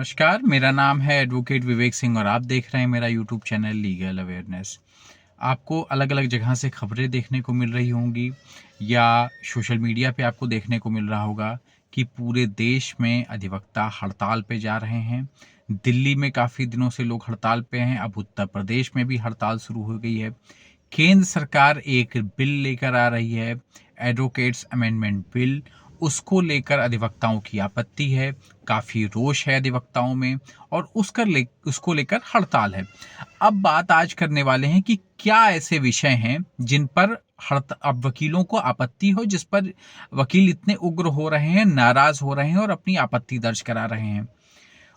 नमस्कार, मेरा नाम है एडवोकेट विवेक सिंह और आप देख रहे हैं मेरा यूट्यूब चैनल लीगल अवेयरनेस। आपको अलग-अलग जगह से खबरें देखने को मिल रही होंगी या सोशल मीडिया पे आपको देखने को मिल रहा होगा कि पूरे देश में अधिवक्ता हड़ताल पे जा रहे हैं। दिल्ली में काफ़ी दिनों से लोग हड़ताल पे हैं, अब उत्तर प्रदेश में भी हड़ताल शुरू हो गई है। केंद्र सरकार एक बिल लेकर आ रही है, एडवोकेट्स अमेंडमेंट बिल। उसको लेकर अधिवक्ताओं की आपत्ति है, काफ़ी रोष है अधिवक्ताओं में और उसको लेकर हड़ताल है। अब बात आज करने वाले हैं कि क्या ऐसे विषय हैं जिन पर अब वकीलों को आपत्ति हो, जिस पर वकील इतने उग्र हो रहे हैं, नाराज हो रहे हैं और अपनी आपत्ति दर्ज करा रहे हैं।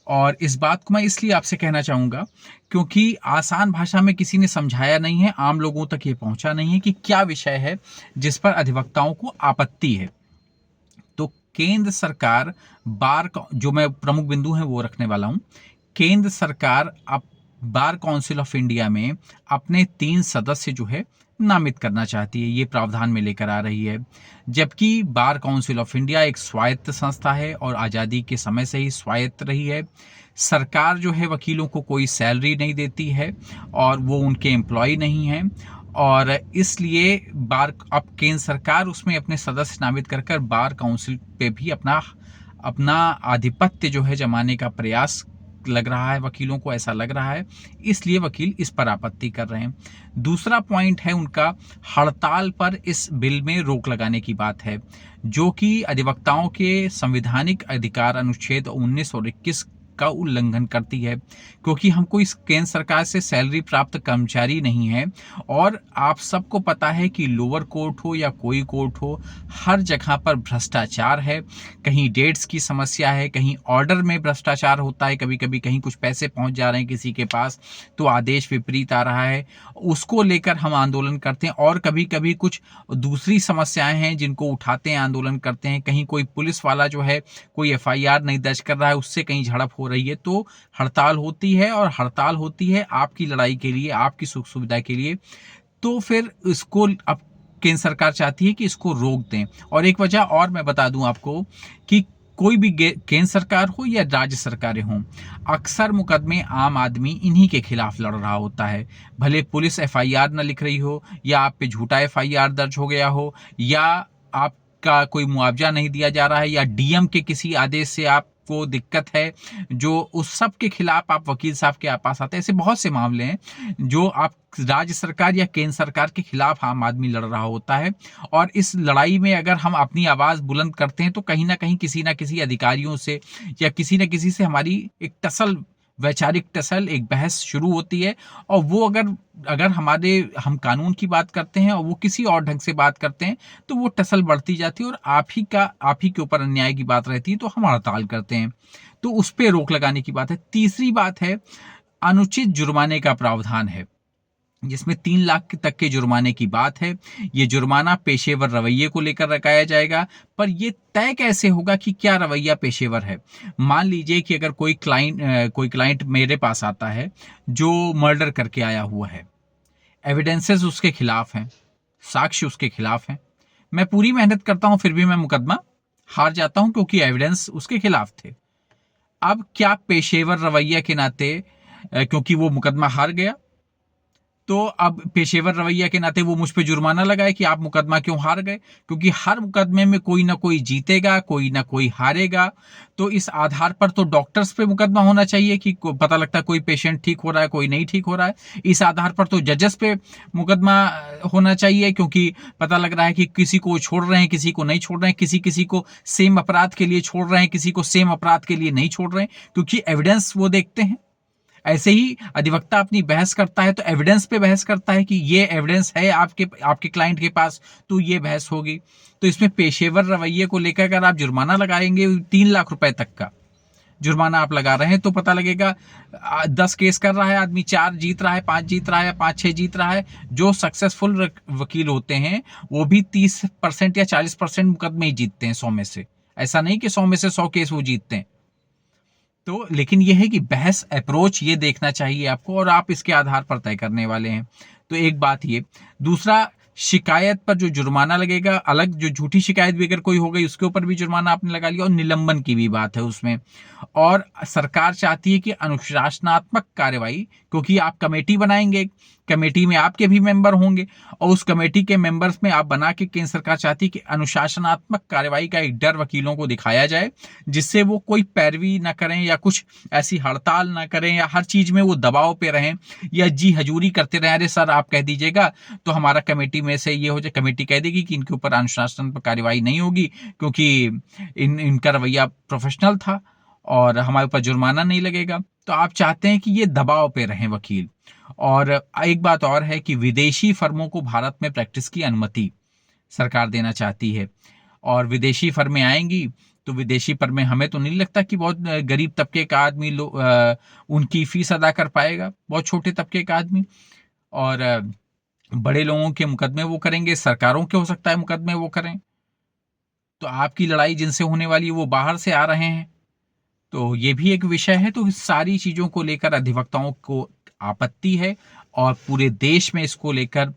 और इस बात को मैं इसलिए आपसे कहना चाहूँगा क्योंकि आसान भाषा में किसी ने समझाया नहीं है, आम लोगों तक ये पहुँचा नहीं है कि क्या विषय है जिस पर अधिवक्ताओं को आपत्ति है। तो केंद्र सरकार जो मैं प्रमुख बिंदु हैं वो रखने वाला हूँ। केंद्र सरकार अब बार काउंसिल ऑफ इंडिया में अपने 3 सदस्य जो है नामित करना चाहती है, ये प्रावधान में लेकर आ रही है। जबकि बार काउंसिल ऑफ इंडिया एक स्वायत्त संस्था है और आज़ादी के समय से ही स्वायत्त रही है। सरकार जो है वकीलों को कोई सैलरी नहीं देती है और वो उनके एम्प्लॉय नहीं हैं और इसलिए अब केंद्र सरकार उसमें अपने सदस्य नामित कर बार काउंसिल पे भी अपना आधिपत्य जो है जमाने का प्रयास लग रहा है, वकीलों को ऐसा लग रहा है, इसलिए वकील इस पर आपत्ति कर रहे हैं। दूसरा पॉइंट है उनका हड़ताल पर इस बिल में रोक लगाने की बात है, जो कि अधिवक्ताओं के संवैधानिक अधिकार अनुच्छेद 19 और 21 का उल्लंघन करती है, क्योंकि हम कोई केंद्र सरकार से सैलरी प्राप्त कर्मचारी नहीं है और आप सबको पता है कि लोअर कोर्ट हो या कोई कोर्ट हो, हर जगह पर भ्रष्टाचार है। कहीं डेट्स की समस्या है, कहीं ऑर्डर में भ्रष्टाचार होता है, कभी कभी कहीं कुछ पैसे पहुंच जा रहे हैं किसी के पास तो आदेश विपरीत आ रहा है, उसको लेकर हम आंदोलन करते हैं। और कभी कभी कुछ दूसरी समस्याएं हैं जिनको उठाते हैं, आंदोलन करते हैं। कहीं कोई पुलिस वाला जो है कोई एफआईआर नहीं दर्ज कर रहा है, उससे कहीं झड़प हो रही है, तो हड़ताल होती है और हड़ताल होती है आपकी लड़ाई के लिए, आपकी सुख सुविधा के लिए। तो फिर इसको अब केंद्र सरकार चाहती है कि इसको रोक दें। और एक वजह और मैं बता दूं आपको कि कोई भी केंद्र सरकार हो या राज्य सरकारें हों, अक्सर मुकदमे आम आदमी इन्हीं के खिलाफ लड़ रहा होता है। भले पुलिस एफआईआर न लिख रही हो या आप पे झूठा एफआईआर दर्ज हो गया हो या आपका कोई मुआवजा नहीं दिया जा रहा है या डीएम के किसी आदेश से आपको दिक्कत है, जो उस सब के खिलाफ आप वकील साहब के पास आते हैं। ऐसे बहुत से मामले हैं जो आप राज्य सरकार या केंद्र सरकार के खिलाफ आम आदमी लड़ रहा होता है और इस लड़ाई में अगर हम अपनी आवाज बुलंद करते हैं तो कहीं ना कहीं किसी ना किसी अधिकारियों से या किसी ना किसी से हमारी एक वैचारिक टसल, एक बहस शुरू होती है। और वो अगर हम कानून की बात करते हैं और वो किसी और ढंग से बात करते हैं तो वो टसल बढ़ती जाती है और आप ही के ऊपर अन्याय की बात रहती है, तो हम हड़ताल करते हैं। तो उस पर रोक लगाने की बात है। तीसरी बात है अनुचित जुर्माने का प्रावधान है, जिसमें 3 लाख तक के जुर्माने की बात है। ये जुर्माना पेशेवर रवैये को लेकर लगाया जाएगा, पर ये तय कैसे होगा कि क्या रवैया पेशेवर है। मान लीजिए कि अगर कोई क्लाइंट मेरे पास आता है जो मर्डर करके आया हुआ है, एविडेंसेस उसके खिलाफ हैं, साक्ष्य उसके खिलाफ हैं, मैं पूरी मेहनत करता हूं फिर भी मैं मुकदमा हार जाता हूं क्योंकि एविडेंस उसके खिलाफ थे। अब क्या पेशेवर रवैया के नाते, क्योंकि वो मुकदमा हार गया, तो अब पेशेवर रवैया के नाते वो मुझ पे जुर्माना लगाए कि आप मुकदमा क्यों हार गए, क्योंकि हर मुकदमे में कोई ना कोई जीतेगा, कोई ना कोई हारेगा। तो इस आधार पर तो डॉक्टर्स पे मुकदमा होना चाहिए कि पता लगता है कोई पेशेंट ठीक हो रहा है, कोई नहीं ठीक हो रहा है। इस आधार पर तो जजेस पे मुकदमा होना चाहिए, क्योंकि पता लग रहा है कि किसी को छोड़ रहे हैं, किसी को नहीं छोड़ रहे हैं, किसी को सेम अपराध के लिए छोड़ रहे हैं, किसी को सेम अपराध के लिए नहीं छोड़ रहे हैं, क्योंकि एविडेंस वो देखते हैं। ऐसे ही अधिवक्ता अपनी बहस करता है तो एविडेंस पे बहस करता है कि ये एविडेंस है आपके क्लाइंट के पास, तो ये बहस होगी। तो इसमें पेशेवर रवैये को लेकर अगर आप जुर्माना लगाएंगे 3 लाख रुपए तक का जुर्माना आप लगा रहे हैं, तो पता लगेगा 10 केस कर रहा है आदमी, 4 जीत रहा है, 5 जीत रहा है या 5-6 जीत रहा है। जो सक्सेसफुल वकील होते हैं वो भी 30% या 40% मुकदमे ही जीतते हैं 100 में से। ऐसा नहीं कि 100 में से 100 केस वो जीतते हैं। तो लेकिन यह है कि बहस अप्रोच ये देखना चाहिए आपको और आप इसके आधार पर तय करने वाले हैं। तो एक बात ये। दूसरा, शिकायत पर जो जुर्माना लगेगा अलग, जो झूठी शिकायत भी अगर कोई हो गई उसके ऊपर भी जुर्माना आपने लगा लिया, और निलंबन की भी बात है उसमें। और सरकार चाहती है कि अनुशासनात्मक कार्रवाई, क्योंकि आप कमेटी बनाएंगे, कमेटी में आपके भी मेंबर होंगे, और उस कमेटी के मेंबर्स में आप बना के केंद्र सरकार चाहती है कि अनुशासनात्मक कार्रवाई का एक डर वकीलों को दिखाया जाए, जिससे वो कोई पैरवी ना करें या कुछ ऐसी हड़ताल ना करें या हर चीज में वो दबाव पे रहें या जी हजूरी करते रहें। अरे सर आप कह दीजिएगा तो हमारा कमेटी में से ये हो जाए, कमेटी कह देगी कि इनके ऊपर अनुशासन पर कार्रवाई नहीं होगी क्योंकि इनका रवैया प्रोफेशनल था और हमारे ऊपर जुर्माना नहीं लगेगा। तो आप चाहते हैं कि ये दबाव पे रहें वकील। और एक बात और है कि विदेशी फर्मों को भारत में प्रैक्टिस की अनुमति सरकार देना चाहती है, और विदेशी फर्में आएंगी तो विदेशी फर्में, हमें तो नहीं लगता कि बहुत गरीब तबके का आदमी उनकी फीस अदा कर पाएगा, बहुत छोटे तबके का आदमी। और बड़े लोगों के मुकदमे वो करेंगे, सरकारों के हो सकता है मुकदमे वो करें। तो आपकी लड़ाई जिनसे होने वाली है वो बाहर से आ रहे हैं, तो ये भी एक विषय है। तो इस सारी चीजों को लेकर अधिवक्ताओं को आपत्ति है और पूरे देश में इसको लेकर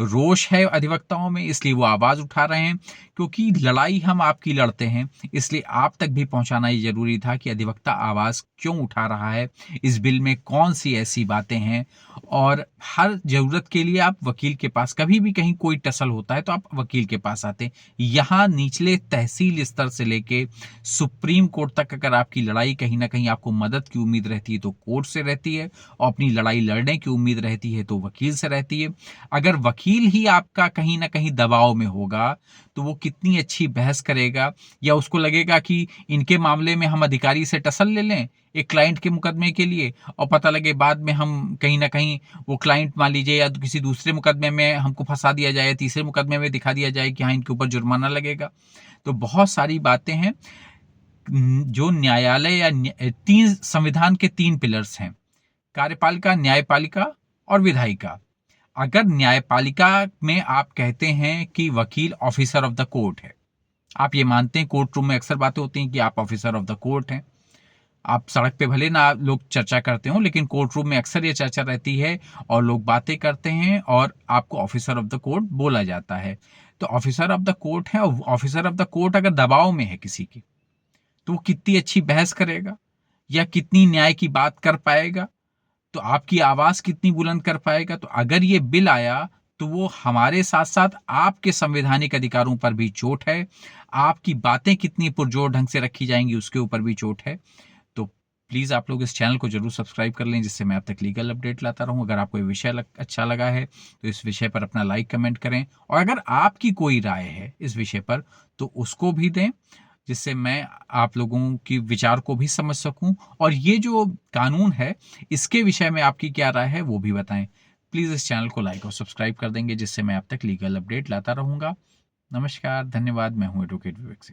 रोष है अधिवक्ताओं में, इसलिए वो आवाज उठा रहे हैं। क्योंकि लड़ाई हम आपकी लड़ते हैं, इसलिए आप तक भी पहुंचाना ये जरूरी था कि अधिवक्ता आवाज क्यों उठा रहा है, इस बिल में कौन सी ऐसी बातें हैं। और हर जरूरत के लिए आप वकील के पास, कभी भी कहीं कोई टसल होता है तो आप वकील के पास आते हैं। यहाँ निचले तहसील स्तर से लेके सुप्रीम कोर्ट तक अगर आपकी लड़ाई कहीं ना कहीं आपको मदद की उम्मीद रहती है तो कोर्ट से रहती है, और अपनी लड़ाई लड़ने की उम्मीद रहती है तो वकील से रहती है। अगर वकील ही आपका कहीं ना कहीं दबाव में होगा तो वो कितनी अच्छी बहस करेगा, या उसको लगेगा कि इनके मामले में हम अधिकारी से टसल ले लें एक क्लाइंट के मुकदमे के लिए, और पता लगे बाद में हम कहीं ना कहीं वो क्लाइंट मान लीजिए या किसी दूसरे मुकदमे में हमको फंसा दिया जाए, तीसरे मुकदमे में दिखा दिया जाए कि हाँ इनके ऊपर जुर्माना लगेगा। तो बहुत सारी बातें हैं। जो न्यायालय या तीन संविधान के तीन पिलर्स हैं, कार्यपालिका, न्यायपालिका और विधायिका। अगर न्यायपालिका में आप कहते हैं कि वकील ऑफिसर ऑफ द कोर्ट है, आप ये मानते हैं, कोर्ट रूम में अक्सर बातें होती हैं कि आप ऑफिसर ऑफ द कोर्ट हैं, आप सड़क पे भले ना लोग चर्चा करते हो लेकिन कोर्ट रूम में अक्सर ये चर्चा रहती है और लोग बातें करते हैं और आपको ऑफिसर ऑफ द कोर्ट बोला जाता है। तो ऑफिसर ऑफ द कोर्ट है, और ऑफिसर ऑफ द कोर्ट अगर दबाव में है किसी की तो वो कितनी अच्छी बहस करेगा या कितनी न्याय की बात कर पाएगा, तो आपकी आवाज कितनी बुलंद कर पाएगा। तो अगर ये बिल आया तो वो हमारे साथ साथ आपके संवैधानिक अधिकारों पर भी चोट है, आपकी बातें कितनी पुरजोर ढंग से रखी जाएंगी उसके ऊपर भी चोट है। तो प्लीज़ आप लोग इस चैनल को जरूर सब्सक्राइब कर लें, जिससे मैं आप तक लीगल अपडेट लाता रहूं। अगर आपको ये विषय अच्छा लगा है तो इस विषय पर अपना लाइक कमेंट करें, और अगर आपकी कोई राय है इस विषय पर तो उसको भी दें, जिससे मैं आप लोगों की विचार को भी समझ सकूं, और ये जो कानून है इसके विषय में आपकी क्या राय है वो भी बताएं। प्लीज़ इस चैनल को लाइक और सब्सक्राइब कर देंगे, जिससे मैं आप तक लीगल अपडेट लाता रहूंगा। नमस्कार, धन्यवाद। मैं हूं एडवोकेट विवेक सिंह।